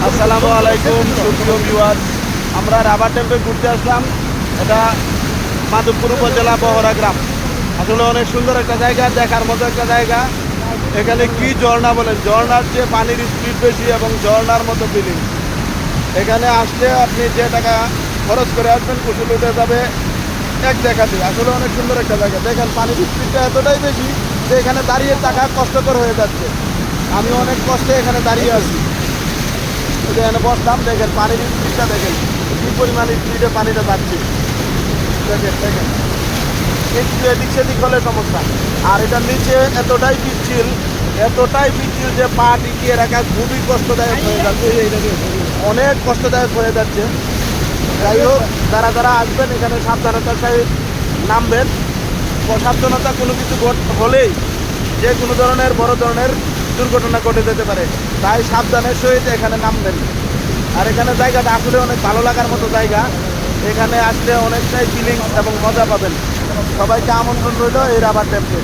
আসসালামু আলাইকুম সুপ্রিয় ভিউয়ার্স, আমরা রাবার ড্যামে ঘুরতে আসলাম। এটা মাধবপুর উপজেলা বহরা গ্রাম। আসলে অনেক সুন্দর একটা জায়গা, দেখার মতো একটা জায়গা। এখানে কি ঝর্ণা বলেন, ঝর্ণার চেয়ে পানির স্পিড বেশি এবং ঝর্ণার মতো ফিলিং। এখানে আসলে আপনি যে টাকা খরচ করে আসবেন কুশল উঠে যাবে এক দেখাতে। আসলে অনেক সুন্দর একটা জায়গা। দেখেন পানির স্পিডটা এতটাই বেশি যে এখানে দাঁড়িয়ে থাকা কষ্টকর হয়ে যাচ্ছে। আমি অনেক কষ্টে এখানে দাঁড়িয়ে আছি। এখানে বসলাম, দেখেন পানির স্পিডটা দেখেন কি পরিমাণ স্পিডে পানিটা যাচ্ছে। দেখেন দেখেন একটু এদিক সেদিক হলে সমস্যা। আর এটার নিচে এতটাই পিচ্ছিল যে পা টিকিয়ে রাখা খুবই কষ্টদায়ক হয়ে যাচ্ছে, অনেক কষ্টদায়ক হয়ে যাচ্ছে। যাই হোক, যারা যারা আসবেন এখানে সাবধানতার সহিত নামবেন। অসাবধানতা কোনো কিছু হলেই যে কোনো ধরনের বড় ধরনের দুর্ঘটনা ঘটে যেতে পারে, তাই সাবধানের সহিত এখানে নামবেন। আর এখানে জায়গাটা আসলে অনেক ভালো লাগার মতো জায়গা। এখানে আসলে অনেকটাই ফিলিংস এবং মজা পাবেন। সবাইকে আমন্ত্রণ রইল এই রাবার ড্যামে।